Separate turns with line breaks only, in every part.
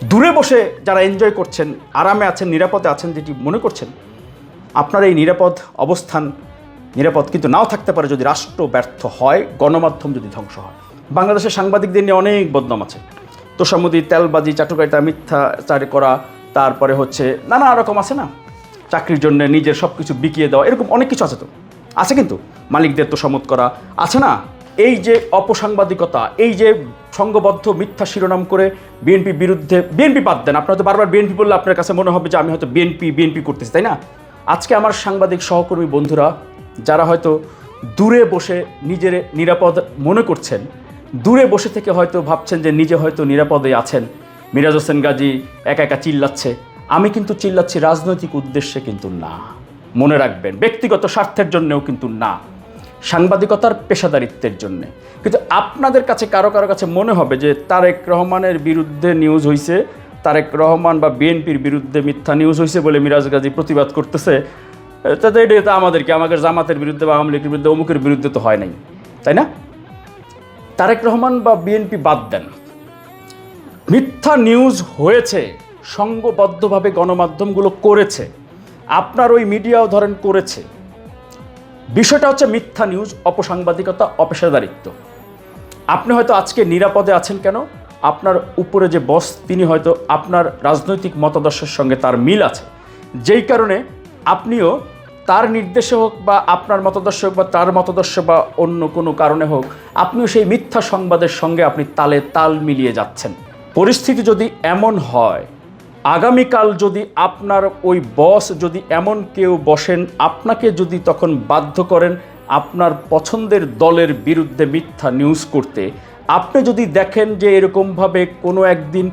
দূরে বসে যারা এনজয় করছেন, আরামে আছেন, নিরাপদে আছেন যেটি মনে করছেন, আপনার এই নিরাপদ অবস্থান নিরাপদ কিন্তু নাও থাকতে পারে যদি রাষ্ট্র ব্যর্থ হয়, গণমাধ্যম যদি ধ্বংস হয়। বাংলাদেশের সাংবাদিকদের নিয়ে অনেক বদনাম আছে, তোষামোদী, তেলবাজি, চাটুকারিতা, মিথ্যাচার করা, তারপরে হচ্ছে নানা রকম আছে না, চাকরির জন্য নিজের সব কিছু বিকিয়ে দেওয়া, এরকম অনেক কিছু আছে। তো আছে কিন্তু মালিকদের তোষামোদ করা আছে না। এই যে অপসাংবাদিকতা, এই যে সংঘবদ্ধ মিথ্যা শিরোনাম করে বিএনপি বিরুদ্ধে, বিএনপি বাদ দেন, আপনার হয়তো বারবার বিএনপি বললে আপনার কাছে মনে হবে যে আমি হয়তো বিএনপি করতেছি, তাই না? আজকে আমার সাংবাদিক সহকর্মী বন্ধুরা যারা হয়তো দূরে বসে নিজের নিরাপদ মনে করছেন, দূরে বসে থেকে হয়তো ভাবছেন যে নিজে হয়তো নিরাপদে আছেন, মিরাজ হোসেন গাজী একা একা চিল্লাচ্ছে, আমি কিন্তু চিল্লাচ্ছি রাজনৈতিক উদ্দেশ্যে কিন্তু না, মনে রাখবেন, ব্যক্তিগত স্বার্থের জন্যও কিন্তু না, সাংবাদিকতার পেশাদারিত্বের জন্যে। কিন্তু আপনাদের কাছে কারো কাছে মনে হবে যে তারেক রহমানের বিরুদ্ধে নিউজ হয়েছে, তারেক রহমান বা বিএনপির বিরুদ্ধে মিথ্যা নিউজ হয়েছে বলে মিরাজ গাজী প্রতিবাদ করতেছে, তাতে এটা আমাদেরকে, আমাদের জামাতের বিরুদ্ধে বা আওয়ামী লীগের বিরুদ্ধে, অমুকের বিরুদ্ধে তো হয় নাই, তাই না? তারেক রহমান বা বিএনপি বাদ দেন, মিথ্যা নিউজ হয়েছে, সংঘবদ্ধভাবে গণমাধ্যমগুলো করেছে, আপনার ওই মিডিয়াও ধরেন করেছে। বিষয়টা হচ্ছে মিথ্যা নিউজ, অপসাংবাদিকতা, অপেশাদারিত্ব। আপনি হয়তো আজকে নিরাপদে আছেন কেন? আপনার উপরে যে বস তিনি হয়তো আপনার রাজনৈতিক মতাদর্শের সঙ্গে তার মিল আছে, যেই কারণে আপনিও তার নির্দেশে হোক বা আপনার মতাদর্শ হোক বা তার মতাদর্শ বা অন্য কোনো কারণে হোক, আপনিও সেই মিথ্যা সংবাদের সঙ্গে আপনি তালে তাল মিলিয়ে যাচ্ছেন। পরিস্থিতি যদি এমন হয়, আগামীকাল যদি আপনার ওই বস যদি এমন কেউ বসেন, আপনাকে যদি তখন বাধ্য করেন আপনার পছন্দের দলের বিরুদ্ধে মিথ্যা নিউজ করতে, আপনি যদি দেখেন যে এরকমভাবে কোনো একদিন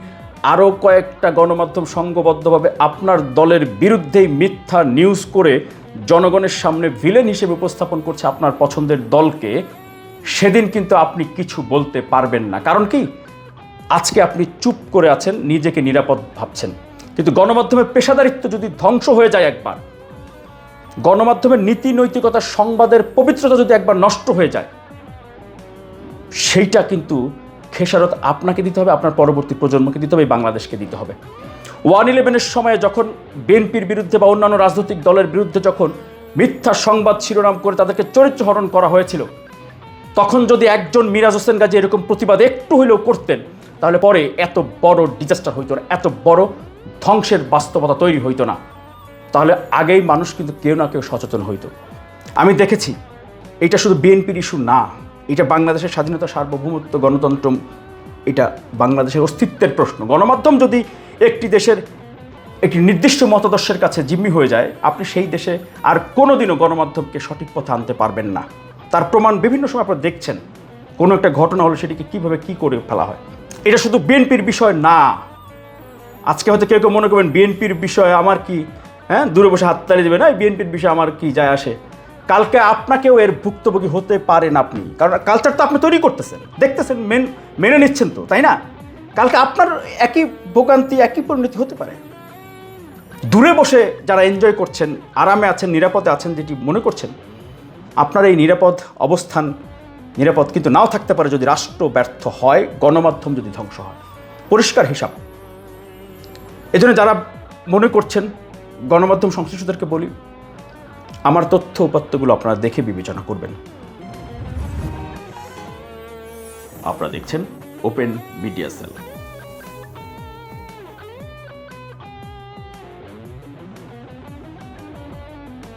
আরও কয়েকটা গণমাধ্যম সংঘবদ্ধভাবে আপনার দলের বিরুদ্ধেই মিথ্যা নিউজ করে জনগণের সামনে ভিলেন হিসেবে উপস্থাপন করছে আপনার পছন্দের দলকে, সেদিন কিন্তু আপনি কিছু বলতে পারবেন না। কারণ কি? আজকে আপনি চুপ করে আছেন, নিজেকে নিরাপদ ভাবছেন। কিন্তু গণমাধ্যমের পেশাদারিত্ব যদি ধ্বংস হয়ে যায় একবার, গণমাধ্যমের নীতি নৈতিকতা, সংবাদের পবিত্রতা যদি একবার নষ্ট হয়ে যায়, সেইটা কিন্তু খেসারত আপনাকে দিতে হবে, আপনার পরবর্তী প্রজন্মকে দিতে হবে, বাংলাদেশকে দিতে হবে। 111-এর সময়ে যখন বিএনপির বিরুদ্ধে বা অন্যান্য রাজনৈতিক দলের বিরুদ্ধে যখন মিথ্যা সংবাদ শিরোনাম করে তাদেরকে চরিত্রহরণ করা হয়েছিল, তখন যদি একজন মিরাজ হোসেন গাজী এরকম প্রতিবাদ একটু হইলেও করতেন, তাহলে পরে এত বড় ডিজাস্টার হইতো না, এত বড় ধ্বংসের বাস্তবতা তৈরি হইতো না। তাহলে আগেই মানুষ কিন্তু কেউ না কেউ সচেতন হইতো। আমি দেখেছি এটা শুধু বিএনপির ইস্যু না, এটা বাংলাদেশের স্বাধীনতা, সার্বভৌমত্ব, গণতন্ত্র, এটা বাংলাদেশের অস্তিত্বের প্রশ্ন। গণমাধ্যম যদি একটি দেশের একটি নির্দিষ্ট মতাদর্শের কাছে জিম্মি হয়ে যায়, আপনি সেই দেশে আর কোনোদিনও গণমাধ্যমকে সঠিক পথে আনতে পারবেন না। তার প্রমাণ বিভিন্ন সময় আপনারা দেখছেন, কোনো একটা ঘটনা হলে সেটিকে কীভাবে কী করে ফেলা হয়। এটা শুধু বিএনপির বিষয় না। আজকে হয়তো কেউ কেউ মনে করবেন বিএনপির বিষয়ে আমার কি, দূরে বসে হাততালি দেবে না, বিএনপির বিষয়ে আমার কি যায় আসে। কালকে আপনাকেও এর ভুক্তভোগী হতে পারেন আপনি, কারণ কালচার তো আপনি তৈরি করতেছেন, দেখতেছেন, মেনে নিচ্ছেন তো, তাই না? কালকে আপনার একই ভোগান্তি, একই পরিণতি হতে পারে। দূরে বসে যারা এনজয় করছেন, আরামে আছেন, নিরাপদে আছেন যেটি মনে করছেন, আপনার এই নিরাপদ অবস্থান নিরাপদ কিন্তু নাও থাকতে পারে যদি রাষ্ট্র ব্যর্থ হয়, গণমাধ্যম যদি ধ্বংস হয়। পরিষ্কার হিসাব। এজন্য যারা মনে করছেন, গণমাধ্যম সংশ্লিষ্টদেরকে বলি, আমার তথ্য উপাত্তগুলো আপনারা দেখে বিবেচনা করবেন। আপনারা দেখছেন ওপেন মিডিয়া সেল।